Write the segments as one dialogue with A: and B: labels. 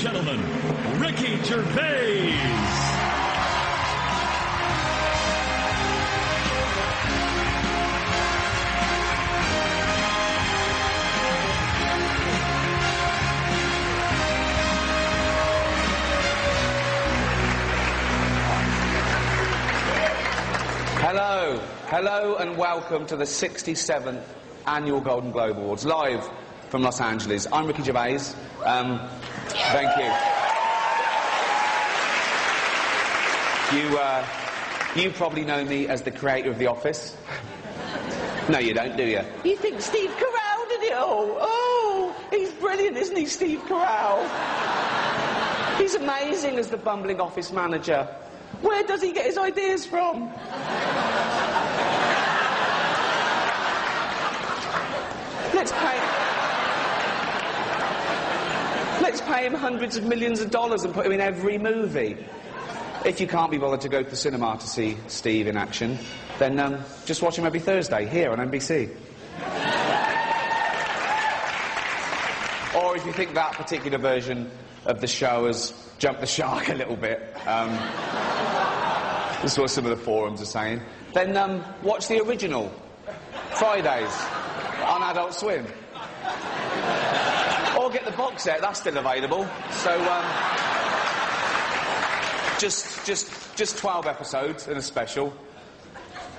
A: gentlemen, Ricky Gervais.
B: Hello and welcome to the 67th Annual Golden Globe Awards, live from Los Angeles. I'm Ricky Gervais. Thank you. You probably know me as the creator of The Office. No, you don't, do you? You think Steve Carell did it all? Oh, he's brilliant, isn't he, Steve Carell? He's amazing as the bumbling office manager. Where does he get his ideas from? Let's pay him hundreds of millions of dollars and put him in every movie. If you can't be bothered to go to the cinema to see Steve in action, then just watch him every Thursday here on NBC. Or if you think that particular version of the show has jumped the shark a little bit, this is what some of the forums are saying, then watch the original, Fridays, on Adult Swim. Or get the box set, that's still available. So, just 12 episodes and a special.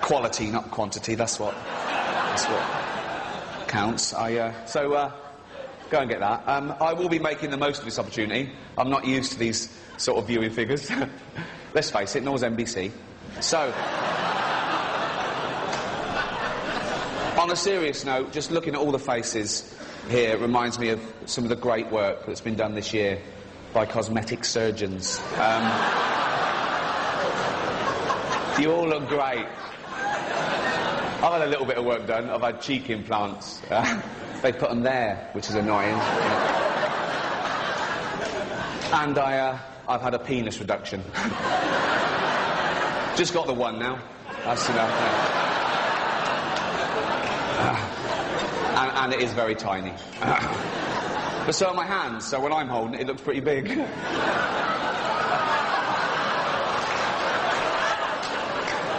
B: Quality, not quantity, that's what counts. So go and get that. I will be making the most of this opportunity. I'm not used to these sort of viewing figures. Let's face it, nor is NBC. So, on a serious note, just looking at all the faces here reminds me of some of the great work that's been done this year by cosmetic surgeons. You all look great. I've had a little bit of work done. I've had cheek implants. They put them there, which is annoying. And I've had a penis reduction. Just got the one now. That's enough. And it is very tiny. But so are my hands, so when I'm holding it, it looks pretty big.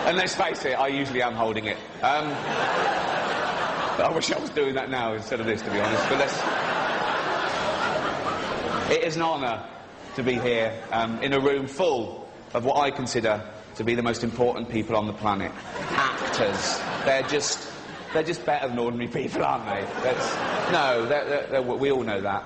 B: And let's face it, I usually am holding it. I wish I was doing that now instead of this, to be honest. But it is an honour to be here in a room full of what I consider to be the most important people on the planet. Actors. They're just better than ordinary people, aren't they? We all know that.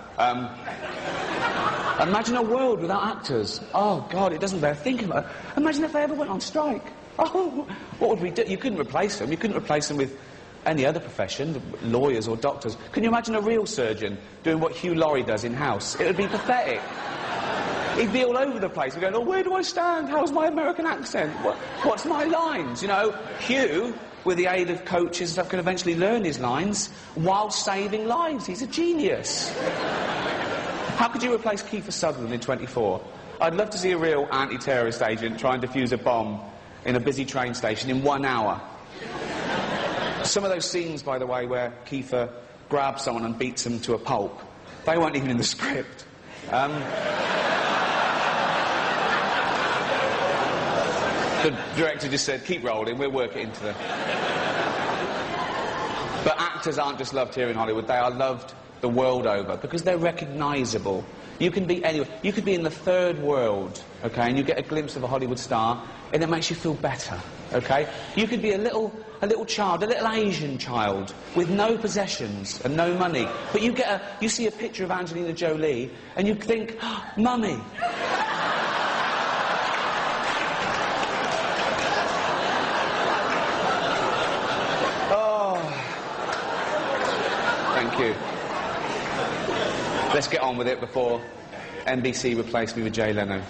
B: Imagine a world without actors. Oh, God, it doesn't bear thinking about it. Imagine if they ever went on strike. Oh, what would we do? You couldn't replace them. You couldn't replace them with any other profession, lawyers or doctors. Can you imagine a real surgeon doing what Hugh Laurie does in-house? It would be pathetic. He'd be all over the place. He'd go, oh, where do I stand? How's my American accent? What's my lines? You know, Hugh, with the aid of coaches and stuff, can eventually learn his lines while saving lives. He's a genius. How could you replace Kiefer Sutherland in 24? I'd love to see a real anti-terrorist agent try and defuse a bomb in a busy train station in 1 hour. Some of those scenes, by the way, where Kiefer grabs someone and beats them to a pulp, they weren't even in the script. The director just said, keep rolling, we'll work it into the... But actors aren't just loved here in Hollywood, they are loved the world over, because they're recognisable. You can be anywhere. You could be in the third world, okay, and you get a glimpse of a Hollywood star, and it makes you feel better, okay? You could be a little child, a little Asian child, with no possessions and no money, but you see a picture of Angelina Jolie, and you think, oh, Mummy. Thank you. Let's get on with it before NBC replaced me with Jay Leno.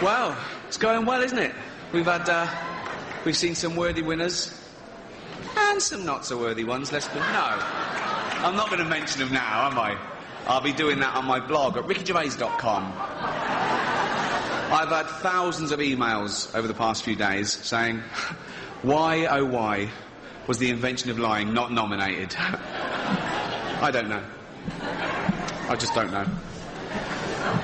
B: Well, it's going well, isn't it? We've seen some worthy winners and some not so worthy ones. No, I'm not going to mention them now, am I? I'll be doing that on my blog at rickygervais.com. I've had thousands of emails over the past few days saying, Why, oh why, was the invention of lying not nominated? I don't know. I just don't know.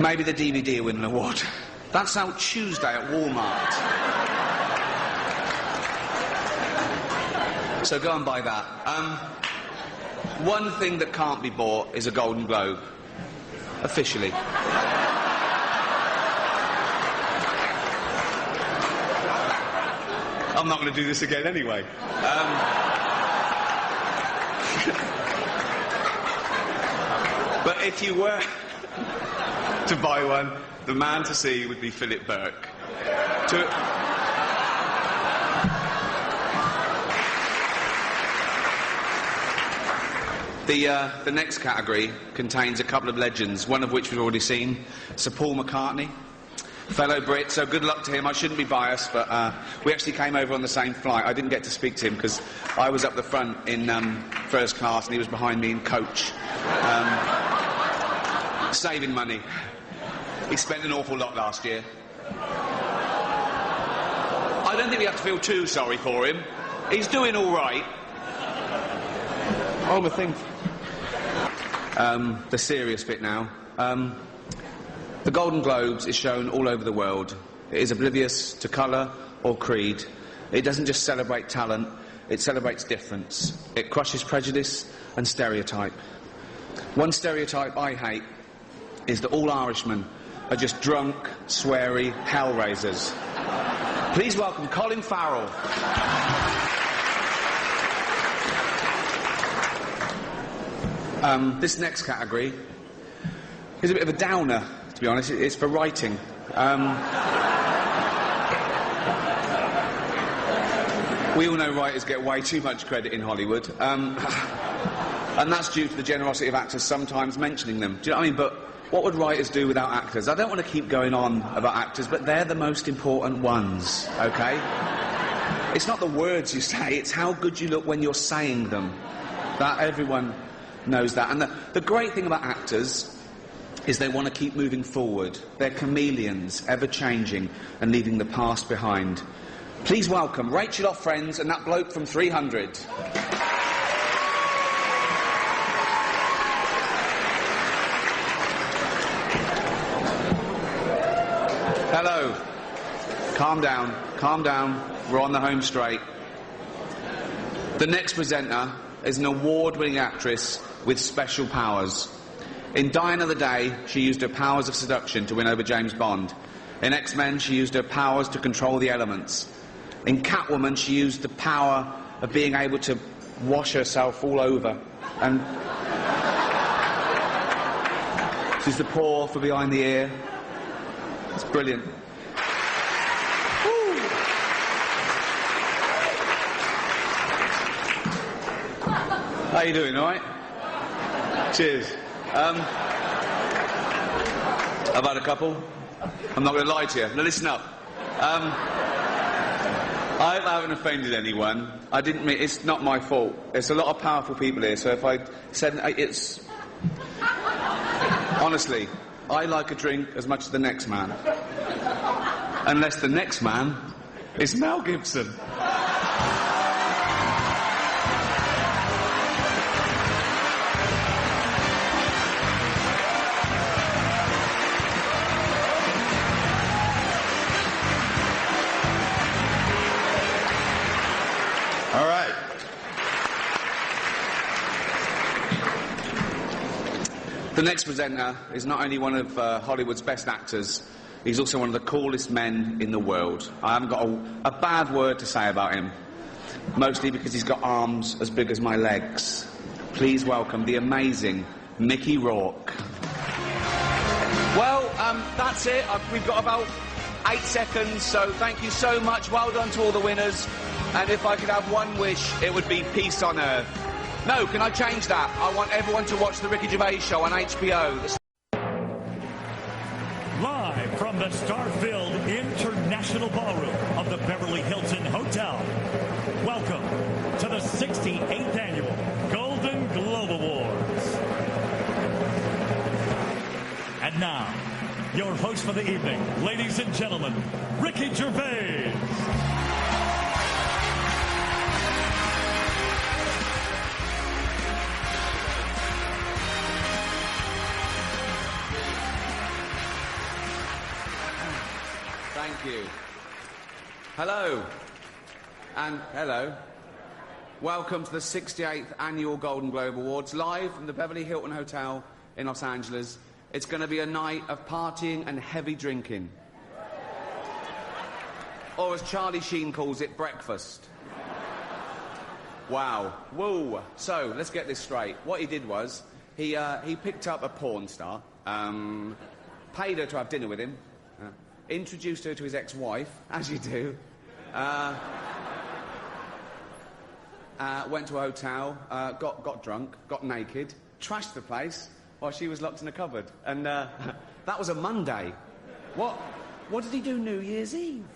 B: Maybe the DVD will win an award. That's out Tuesday at Walmart. So go and buy that. One thing that can't be bought is a Golden Globe. Officially. I'm not going to do this again anyway. But if you were to buy one, the man to see would be Philip Burke. The next category contains a couple of legends, one of which we've already seen, Sir Paul McCartney, fellow Brit, so good luck to him. I shouldn't be biased, but we actually came over on the same flight. I didn't get to speak to him because I was up the front in first class and he was behind me in coach. Saving money. He spent an awful lot last year. I don't think we have to feel too sorry for him. He's doing all right. Oh, the thing. The serious bit now. The Golden Globes is shown all over the world. It is oblivious to colour or creed. It doesn't just celebrate talent, it celebrates difference. It crushes prejudice and stereotype. One stereotype I hate is that all Irishmen are just drunk, sweary hellraisers. Please welcome Colin Farrell. This next category is a bit of a downer, to be honest. It's for writing. We all know writers get way too much credit in Hollywood. And that's due to the generosity of actors sometimes mentioning them. Do you know what I mean? But what would writers do without actors? I don't want to keep going on about actors, but they're the most important ones, okay? It's not the words you say, it's how good you look when you're saying them. That everyone knows that. And the great thing about actors is they want to keep moving forward. They're chameleons, ever-changing and leaving the past behind. Please welcome Rachel off Friends and that bloke from 300. Hello. Calm down, calm down. We're on the home straight. The next presenter is an award-winning actress with special powers. In Die Another Day, she used her powers of seduction to win over James Bond. In X-Men, she used her powers to control the elements. In Catwoman, she used the power of being able to wash herself all over. And she's the paw for behind the ear. It's brilliant. Woo. How you doing, all right? Cheers. I've had a couple. I'm not going to lie to you. Now listen up. I hope I haven't offended anyone. I didn't mean... It's not my fault. There's a lot of powerful people here, so if I said... It's... Honestly, I like a drink as much as the next man. Unless the next man is Mel Gibson.
C: All right.
B: The next presenter is not only one of Hollywood's best actors, he's also one of the coolest men in the world. I haven't got a bad word to say about him, mostly because he's got arms as big as my legs. Please welcome the amazing Mickey Rourke. Well, that's it. We've got about 8 seconds, so thank you so much. Well done to all the winners. And if I could have one wish, it would be peace on earth. No, can I change that? I want everyone to watch the Ricky Gervais show on HBO.
A: Live from the star-filled International Ballroom of the Beverly Hilton Hotel. Welcome to the 68th Annual Golden Globe Awards. And now, your host for the evening, ladies and gentlemen, Ricky Gervais.
B: Thank you. Hello. And hello. Welcome to the 68th Annual Golden Globe Awards, live from the Beverly Hilton Hotel in Los Angeles. It's going to be a night of partying and heavy drinking. Or as Charlie Sheen calls it, breakfast. Wow. Whoa. So, let's get this straight. What he did was, he picked up a porn star, paid her to have dinner with him, introduced her to his ex-wife, as you do, went to a hotel, got drunk, got naked, trashed the place while she was locked in a cupboard. And that was a Monday. What did he do New Year's Eve?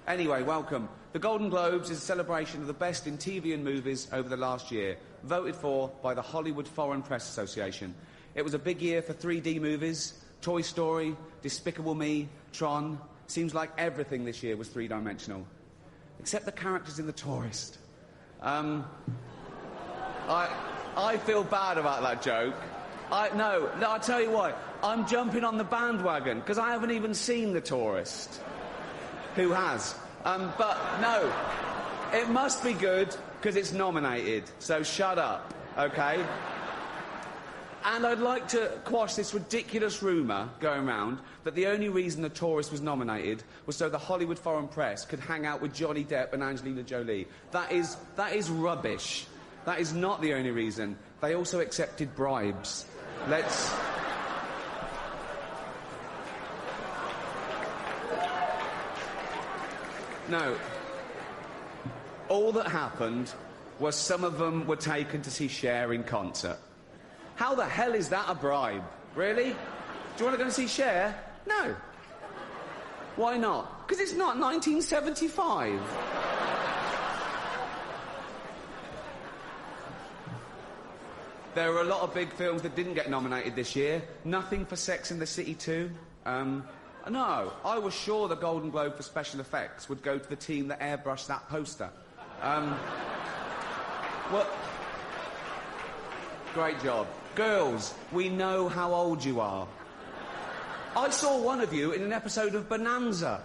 B: Anyway, welcome. The Golden Globes is a celebration of the best in TV and movies over the last year, voted for by the Hollywood Foreign Press Association. It was a big year for 3D movies, Toy Story, Despicable Me, Tron. Seems like everything this year was three-dimensional. Except the characters in The Tourist. I feel bad about that joke. No, I'll tell you why. I'm jumping on the bandwagon, because I haven't even seen The Tourist. Who has? But no, it must be good, because it's nominated. So shut up, okay? And I'd like to quash this ridiculous rumour going round that the only reason The Tourist was nominated was so the Hollywood Foreign Press could hang out with Johnny Depp and Angelina Jolie. That is rubbish. That is not the only reason. They also accepted bribes. Let's... No. All that happened was some of them were taken to see Cher in concert. How the hell is that a bribe? Really? Do you want to go and see Cher? No. Why not? Because it's not 1975. There were a lot of big films that didn't get nominated this year. Nothing for Sex and the City 2. No, I was sure the Golden Globe for special effects would go to the team that airbrushed that poster. Well, great job. Girls, we know how old you are. I saw one of you in an episode of Bonanza.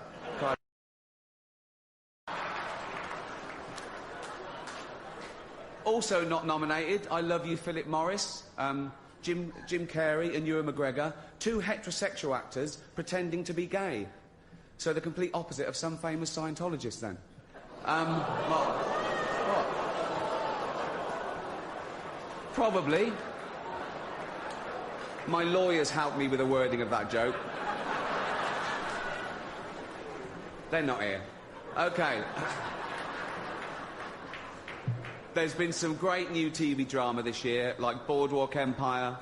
B: Also not nominated, I Love You, Philip Morris, Jim Carrey and Ewan McGregor, two heterosexual actors pretending to be gay. So the complete opposite of some famous Scientologists, then. What? Probably. My lawyers helped me with the wording of that joke. They're not here. Okay. There's been some great new TV drama this year, like Boardwalk Empire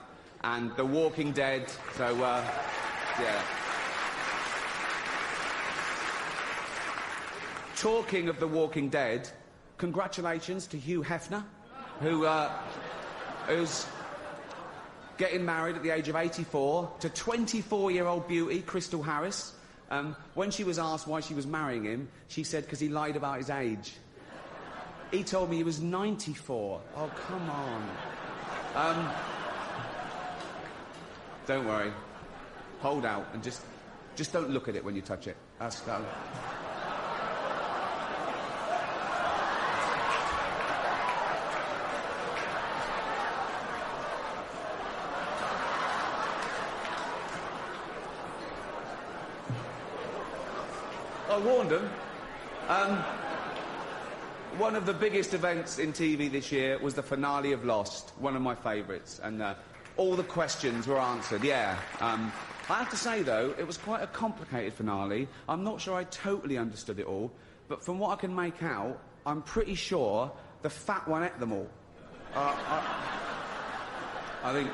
B: and The Walking Dead, so, yeah. Talking of The Walking Dead, congratulations to Hugh Hefner, who's getting married at the age of 84 to 24-year-old beauty Crystal Harris. When she was asked why she was marrying him, she said because he lied about his age. He told me he was 94. Oh, come on. Don't worry. Hold out and just don't look at it when you touch it. That's... I warned them. One of the biggest events in TV this year was the finale of Lost, one of my favourites, and all the questions were answered, yeah. I have to say, though, it was quite a complicated finale. I'm not sure I totally understood it all, but from what I can make out, I'm pretty sure the fat one ate them all. I think...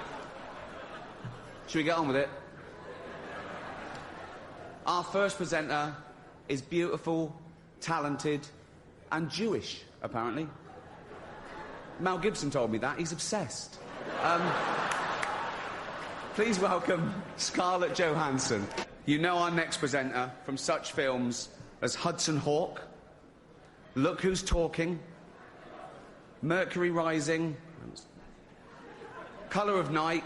B: Should we get on with it? Our first presenter is beautiful, talented, and Jewish, apparently. Mel Gibson told me that. He's obsessed. Please welcome Scarlett Johansson. You know our next presenter from such films as Hudson Hawk, Look Who's Talking, Mercury Rising, Colour of Night,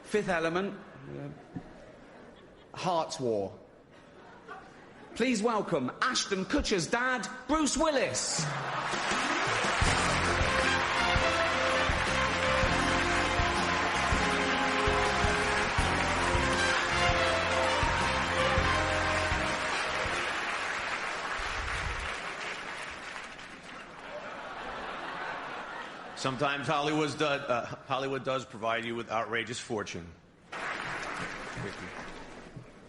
B: Fifth Element, Hearts War. Please welcome Ashton Kutcher's dad, Bruce Willis.
C: Sometimes Hollywood does provide you with outrageous fortune.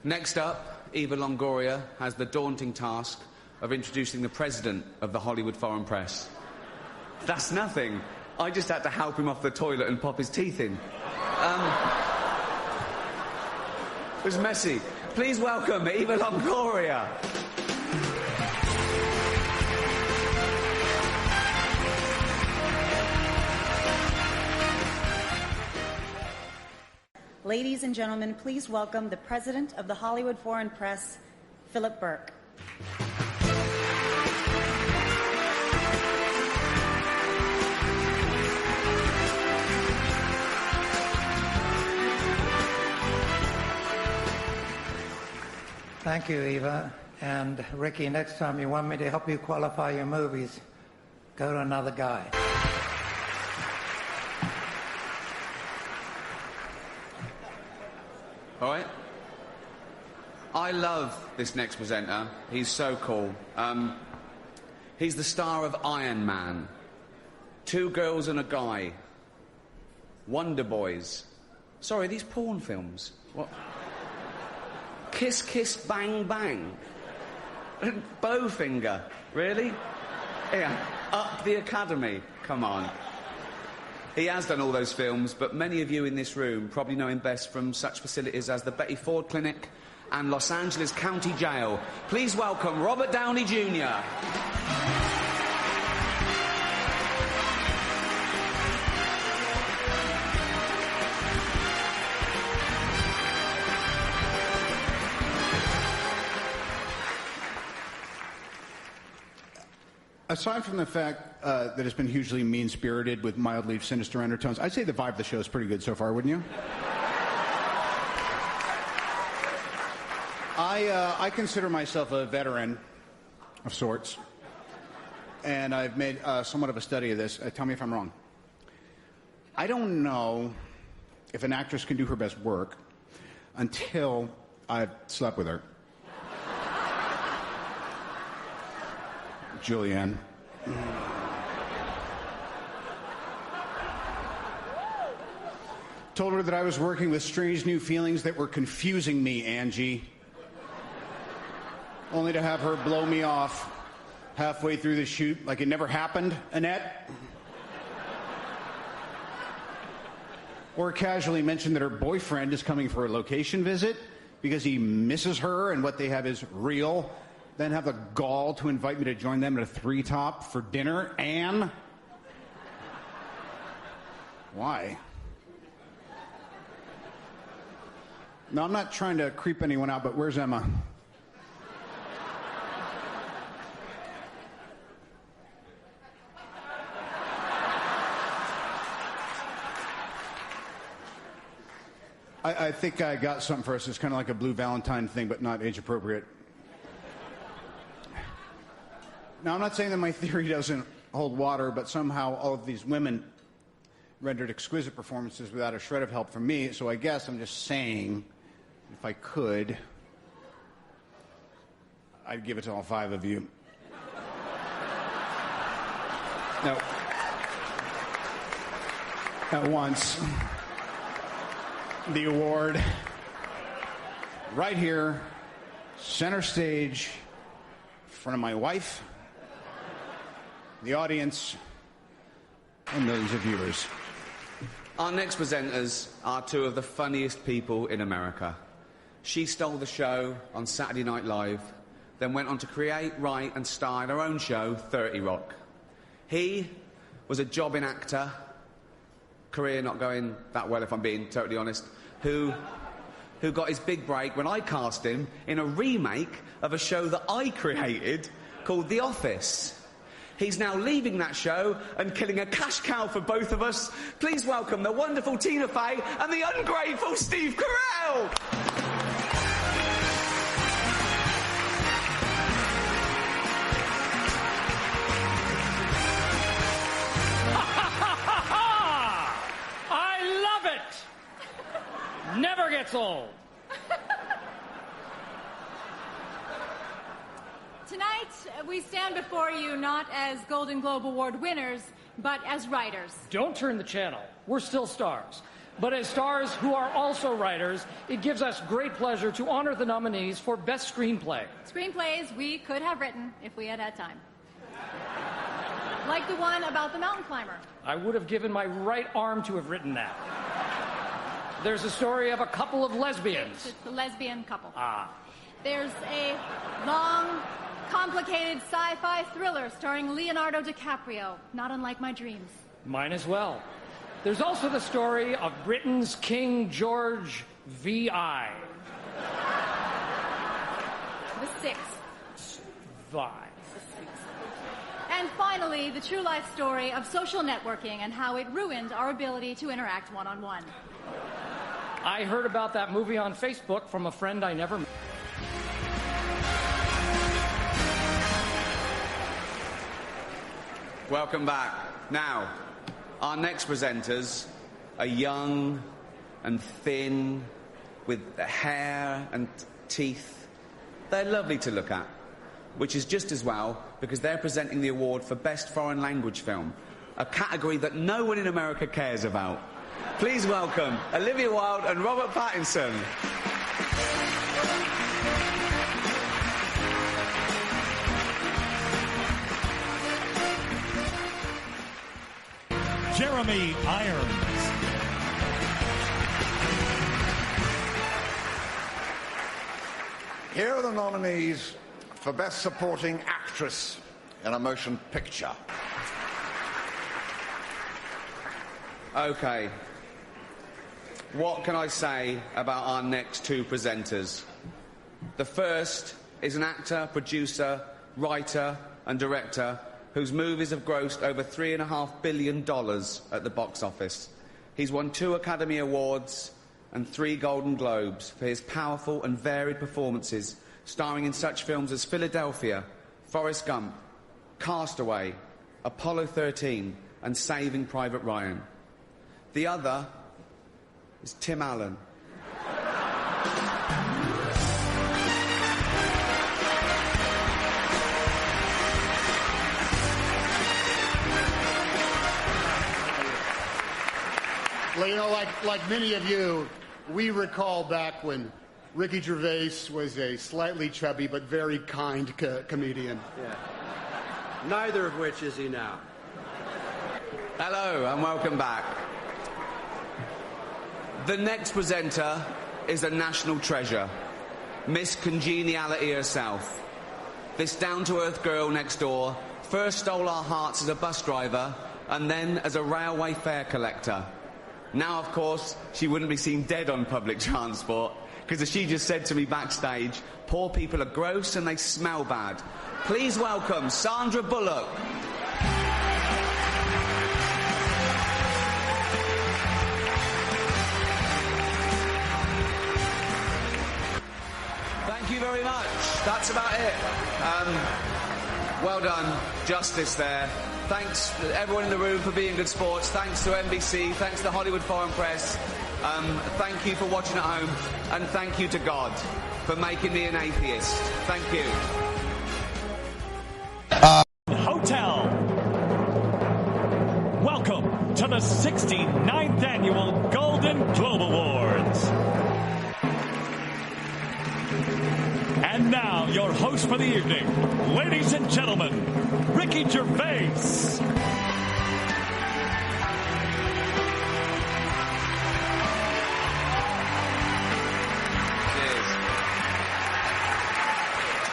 B: Next up, Eva Longoria has the daunting task of introducing the president of the Hollywood Foreign Press. That's nothing. I just had to help him off the toilet and pop his teeth in. It was messy. Please welcome Eva Longoria.
D: Ladies and gentlemen, please welcome the president of the Hollywood Foreign Press, Philip Burke.
E: Thank you, Eva. And Ricky, next time you want me to help you qualify your movies, go to another guy.
B: All right? I love this next presenter. He's so cool. He's the star of Iron Man, Two Girls and a Guy, Wonder Boys. Sorry, these porn films. What? Kiss, Kiss, Bang, Bang. Bowfinger. Really? Yeah. Up the Academy. Come on. He has done all those films, but many of you in this room probably know him best from such facilities as the Betty Ford Clinic and Los Angeles County Jail. Please welcome Robert Downey Jr.
F: Aside from the fact that it's been hugely mean-spirited with mildly sinister undertones, I'd say the vibe of the show is pretty good so far, wouldn't you? I consider myself a veteran of sorts, and I've made somewhat of a study of this. Tell me if I'm wrong. I don't know if an actress can do her best work until I've slept with her. Julianne. Told her that I was working with strange new feelings that were confusing me, Angie. Only to have her blow me off halfway through the shoot like it never happened, Annette. Or casually mention that her boyfriend is coming for a location visit because he misses her and what they have is real. Then have the gall to invite me to join them at a three-top for dinner. Anne? Why? No, I'm not trying to creep anyone out, but where's Emma? I think I got something for us. It's kind of like a Blue Valentine thing, but not age-appropriate. Now, I'm not saying that my theory doesn't hold water, but somehow all of these women rendered exquisite performances without a shred of help from me, so I guess I'm just saying, if I could, I'd give it to all five of you. No. At once. The award, right here, center stage, in front of my wife, the audience, and millions of viewers.
B: Our next presenters are two of the funniest people in America. She stole the show on Saturday Night Live, then went on to create, write, and star in her own show, 30 Rock. He was a jobbing actor, career not going that well if I'm being totally honest, who got his big break when I cast him in a remake of a show that I created called The Office. He's now leaving that show and killing a cash cow for both of us. Please welcome the wonderful Tina Fey and the ungrateful Steve Carell.
G: sold.
H: Tonight, we stand before you not as Golden Globe Award winners, but as writers.
G: Don't turn the channel. We're still stars. But as stars who are also writers, it gives us great pleasure to honor the nominees for Best Screenplay.
H: Screenplays we could have written if we had had time. Like the one about the mountain climber.
G: I would have given my right arm to have written that. There's a story of a couple of lesbians.
H: It's the lesbian couple.
G: Ah.
H: There's a long, complicated sci-fi thriller starring Leonardo DiCaprio, not unlike my dreams.
G: Mine as well. There's also the story of Britain's King George V.I.
H: The Sixth.
G: Vi.
H: And finally, the true life story of social networking and how it ruined our ability to interact one-on-one.
G: I heard about that movie on Facebook from a friend I never met.
B: Welcome back. Now, our next presenters are young and thin, with hair and teeth. They're lovely to look at, which is just as well because they're presenting the award for Best Foreign Language Film, a category that no one in America cares about. Please welcome Olivia Wilde and Robert Pattinson.
A: Jeremy Irons.
I: Here are the nominees for Best Supporting Actress in a Motion Picture.
B: Okay. What can I say about our next two presenters? The first is an actor, producer, writer and director whose movies have grossed over $3.5 billion at the box office. He's won 2 Academy Awards and 3 Golden Globes for his powerful and varied performances, starring in such films as Philadelphia, Forrest Gump, Castaway, Apollo 13 and Saving Private Ryan. The other is Tim Allen.
J: Well, you know, like many of you, we recall back when Ricky Gervais was a slightly chubby but very kind comedian.
K: Yeah. Neither of which is he now.
B: Hello and welcome back. The next presenter is a national treasure, Miss Congeniality herself. This down-to-earth girl next door first stole our hearts as a bus driver and then as a railway fare collector. Now, of course, she wouldn't be seen dead on public transport, because as she just said to me backstage, poor people are gross and they smell bad. Please welcome Sandra Bullock. Thank you very much. That's about it. Well done. Justice there. Thanks to everyone in the room for being good sports. Thanks to NBC. Thanks to the Hollywood Foreign Press. Thank you for watching at home. And thank you to God for making me an atheist. Thank you.
A: Hotel. Welcome to the 69th Annual Golden Globe Awards. And now, your host for the evening, ladies and gentlemen, Ricky Gervais.
B: Cheers.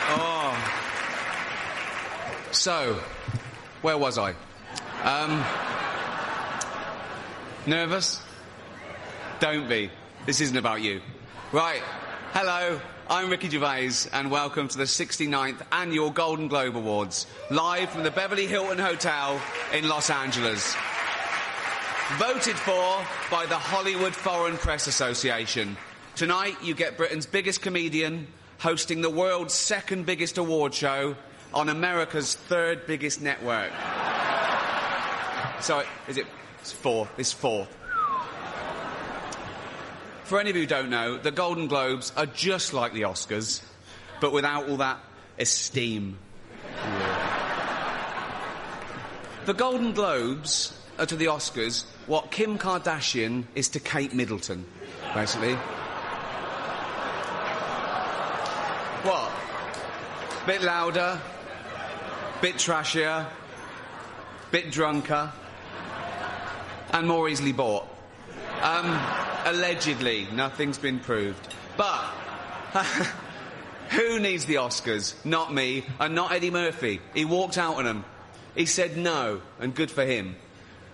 B: Oh. So, where was I? Nervous? Don't be. This isn't about you. Right. Hello. I'm Ricky Gervais, and welcome to the 69th Annual Golden Globe Awards, live from the Beverly Hilton Hotel in Los Angeles. Voted for by the Hollywood Foreign Press Association. Tonight, you get Britain's biggest comedian hosting the world's second biggest award show on America's third biggest network. So, it's fourth. It's fourth. for any of you who don't know, the Golden Globes are just like the Oscars, but without all that esteem. The Golden Globes are to the Oscars what Kim Kardashian is to Kate Middleton, basically. What? Bit louder, bit trashier, bit drunker, and more easily bought. Allegedly, nothing's been proved. But who needs the Oscars? Not me, and not Eddie Murphy. He walked out on them. He said no, and good for him.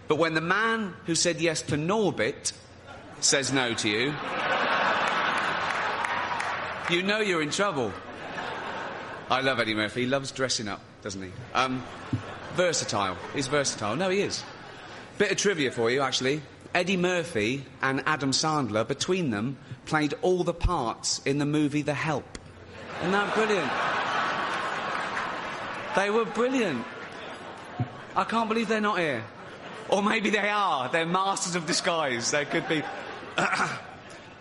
B: But when the man who said yes to Norbit says no to you, you know you're in trouble. I love Eddie Murphy. He loves dressing up, doesn't he? Versatile. He's versatile. No, he is. Bit of trivia for you, actually. Eddie Murphy and Adam Sandler, between them, played all the parts in the movie The Help. Isn't that brilliant? They were brilliant. I can't believe they're not here. Or maybe they are. They're masters of disguise. They could be.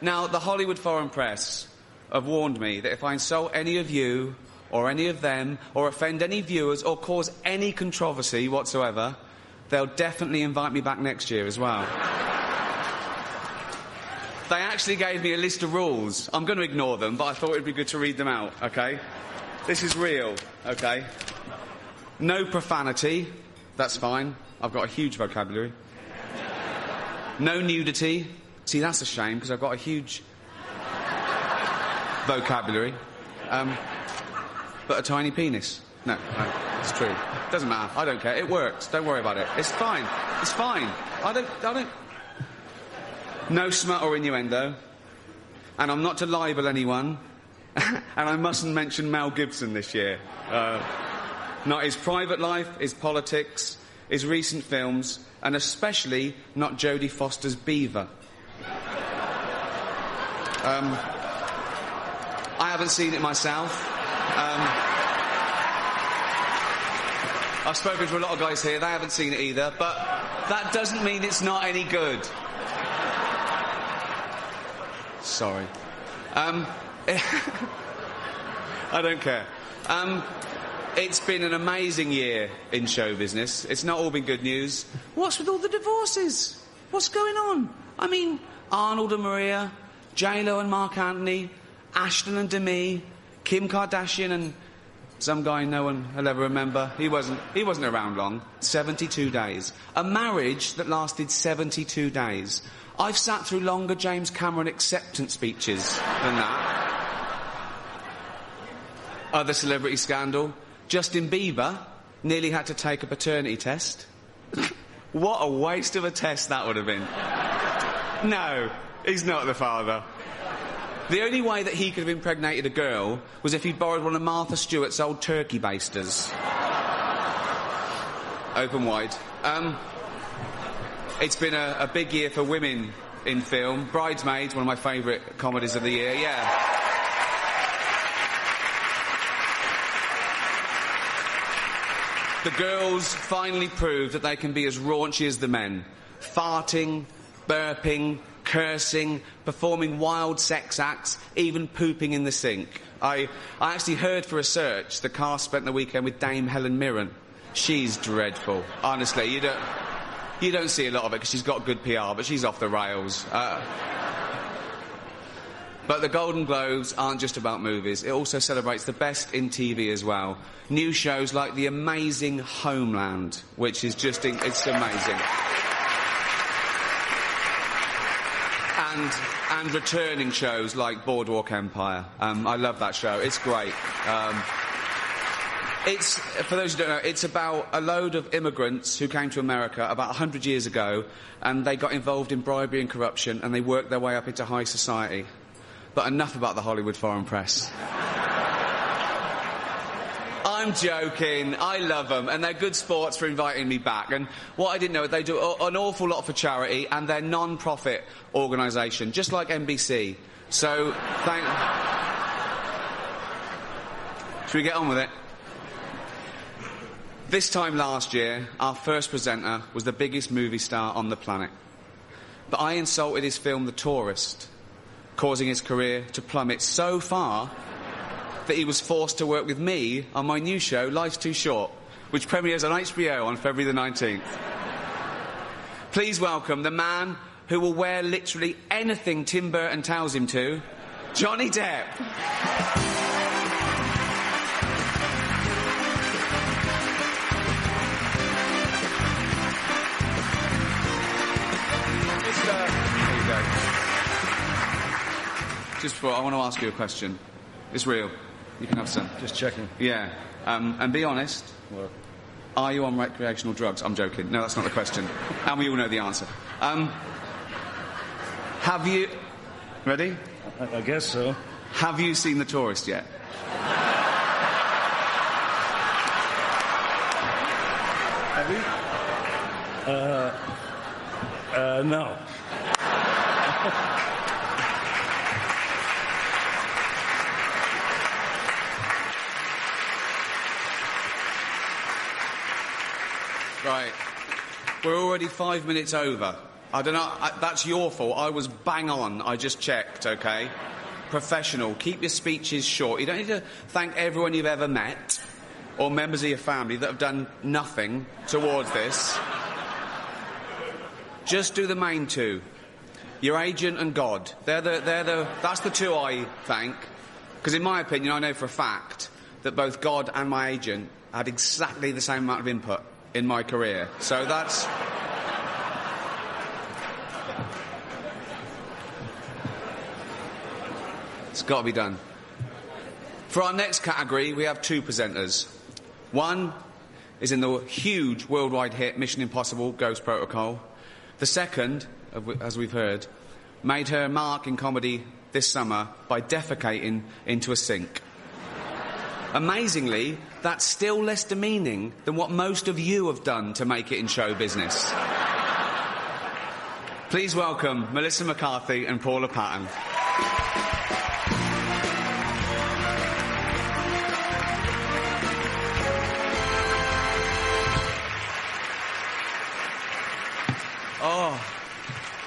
B: Now, the Hollywood Foreign Press have warned me that if I insult any of you, or any of them, or offend any viewers, or cause any controversy whatsoever, they'll definitely invite me back next year as well. They actually gave me a list of rules. I'm going to ignore them, but I thought it'd be good to read them out, OK? This is real, OK? No profanity. That's fine. I've got a huge vocabulary. No nudity. See, that's a shame, because I've got a huge vocabulary. But a tiny penis. No, it's true. Doesn't matter. I don't care. It works. Don't worry about it. It's fine. It's fine. I don't... No smut or innuendo. And I'm not to libel anyone. And I mustn't mention Mel Gibson this year. Not his private life, his politics, his recent films, and especially not Jodie Foster's Beaver. I haven't seen it myself. I've spoken to a lot of guys here, they haven't seen it either, but that doesn't mean it's not any good. Sorry. I don't care. It's been an amazing year in show business. It's not all been good news. What's with all the divorces? What's going on? I mean, Arnold and Maria, J-Lo and Mark Anthony, Ashton and Demi, Kim Kardashian and some guy no one will ever remember. He wasn't around long. 72 days. A marriage that lasted 72 days. I've sat through longer James Cameron acceptance speeches than that. Other celebrity scandal. Justin Bieber nearly had to take a paternity test. What a waste of a test that would have been. No, he's not the father. The only way that he could have impregnated a girl was if he'd borrowed one of Martha Stewart's old turkey basters. Open wide. It's been a big year for women in film. Bridesmaids, one of my favourite comedies of the year, yeah. The girls finally proved that they can be as raunchy as the men. Farting, burping, cursing, performing wild sex acts, even pooping in the sink. I actually heard for research the cast spent the weekend with Dame Helen Mirren. She's dreadful. Honestly, you don't see a lot of it because she's got good PR, but she's off the rails. But the Golden Globes aren't just about movies. It also celebrates the best in TV as well. New shows like The Amazing Homeland, which is just... it's amazing. And returning shows like Boardwalk Empire. I love that show. It's great. It's, for those who don't know, it's about a load of immigrants who came to America about 100 years ago, and they got involved in bribery and corruption, and they worked their way up into high society. But enough about the Hollywood Foreign Press. I'm joking. I love them, and they're good sports for inviting me back. And what I didn't know, they do an awful lot for charity, and they're non-profit organisation, just like NBC. So, Should we get on with it? This time last year, our first presenter was the biggest movie star on the planet. But I insulted his film The Tourist, causing his career to plummet so far that he was forced to work with me on my new show, Life's Too Short, which premieres on HBO on February the 19th. Please welcome the man who will wear literally anything Tim Burton tells him to, Johnny Depp. There you go. Just before, I want to ask you a question. It's real. You can have some.
L: Just checking.
B: Yeah. And be honest.
L: What?
B: Are you on recreational drugs? I'm joking. No, that's not the question. And we all know the answer. Have you... Ready?
L: I guess so.
B: Have you seen The Tourist yet?
L: Have you? No.
B: Right. We're already 5 minutes over. I don't know. That's your fault. I was bang on. I just checked, OK? Professional. Keep your speeches short. You don't need to thank everyone you've ever met or members of your family that have done nothing towards this. Just do the main two. Your agent and God. That's the two I thank. Because in my opinion, I know for a fact that both God and my agent had exactly the same amount of input in my career. So that's... It's got to be done. For our next category, we have two presenters. One is in the huge worldwide hit Mission Impossible Ghost Protocol. The second, as we've heard, made her mark in comedy this summer by defecating into a sink. Amazingly, that's still less demeaning than what most of you have done to make it in show business. Please welcome Melissa McCarthy and Paula Patton. Oh,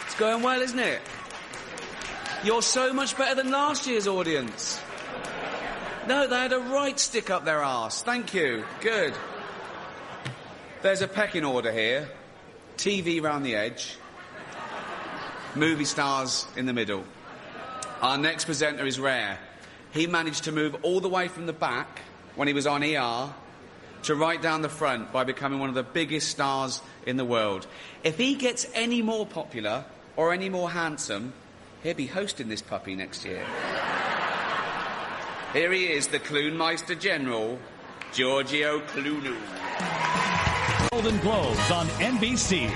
B: it's going well, isn't it? You're so much better than last year's audience. No, they had a right stick up their arse. Thank you. Good. There's a pecking order here. TV round the edge. Movie stars in the middle. Our next presenter is rare. He managed to move all the way from the back when he was on ER to right down the front by becoming one of the biggest stars in the world. If he gets any more popular or any more handsome, he'll be hosting this puppy next year. Here he is, the Clunemeister General, Giorgio Clunu.
A: Golden Globes on NBC.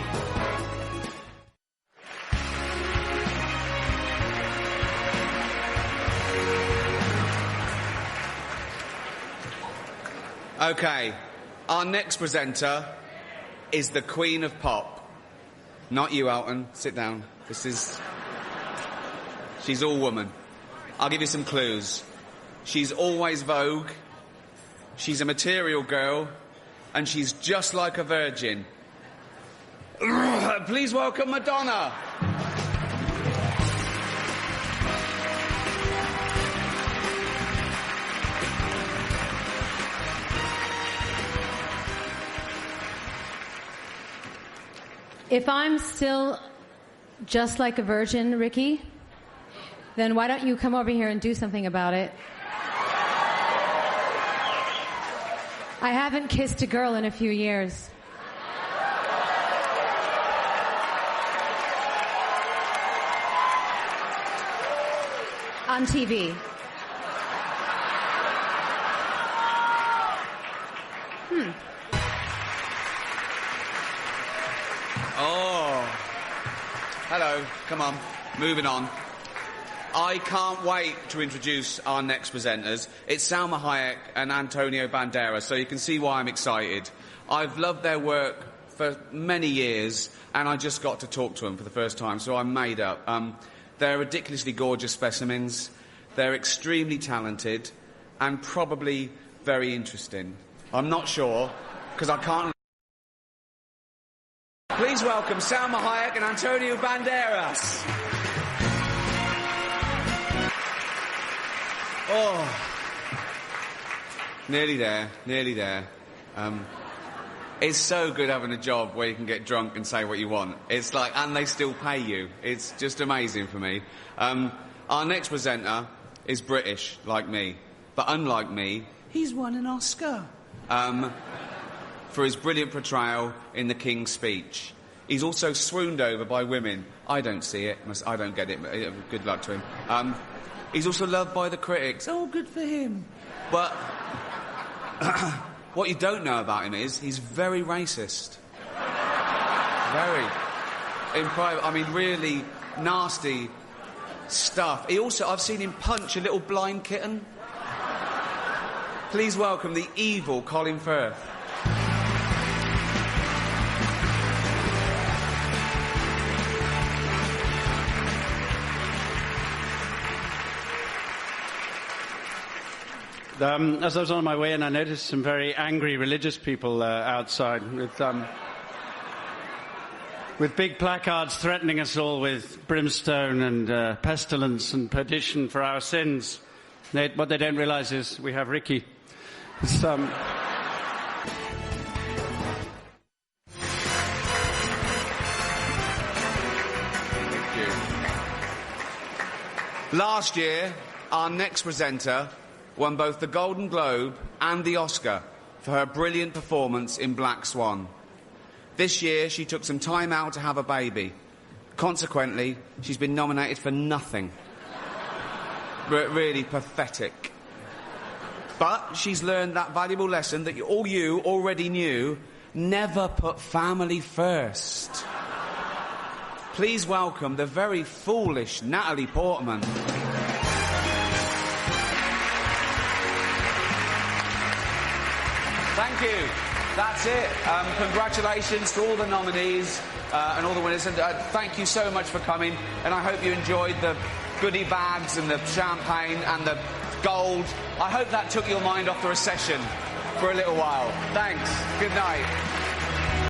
B: OK, our next presenter is the Queen of Pop. Not you, Alton. Sit down. She's all woman. I'll give you some clues. She's always Vogue, she's a material girl, and she's just like a virgin. Please welcome Madonna.
M: If I'm still just like a virgin, Ricky, then why don't you come over here and do something about it? I haven't kissed a girl in a few years. On TV.
B: Oh. Hello. Come on. Moving on. I can't wait to introduce our next presenters. It's Salma Hayek and Antonio Banderas, so you can see why I'm excited. I've loved their work for many years, and I just got to talk to them for the first time, so I'm made up. They're ridiculously gorgeous specimens. They're extremely talented and probably very interesting. I'm not sure, because I can't... Please welcome Salma Hayek and Antonio Banderas. Oh. Nearly there, nearly there. It's so good having a job where you can get drunk and say what you want. It's like, and they still pay you. It's just amazing for me. Our next presenter is British, like me. But unlike me, he's won an Oscar. For his brilliant portrayal in The King's Speech. He's also swooned over by women. I don't see it. I don't get it. Good luck to him. He's also loved by the critics. Oh, good for him. But what you don't know about him is he's very racist. Very. In private, I mean, really nasty stuff. I've seen him punch a little blind kitten. Please welcome the evil Colin Firth.
K: As I was on my way in, I noticed some very angry religious people outside with big placards threatening us all with brimstone and pestilence and perdition for our sins. What they don't realise is we have Ricky. Thank
B: you. Last year, our next presenter won both the Golden Globe and the Oscar for her brilliant performance in Black Swan. This year, she took some time out to have a baby. Consequently, she's been nominated for nothing. Really pathetic. But she's learned that valuable lesson that all you already knew: never put family first. Please welcome the very foolish Natalie Portman. Thank you. That's it. Congratulations to all the nominees and all the winners. And thank you so much for coming. And I hope you enjoyed the goodie bags and the champagne and the gold. I hope that took your mind off the recession for a little while. Thanks. Good night.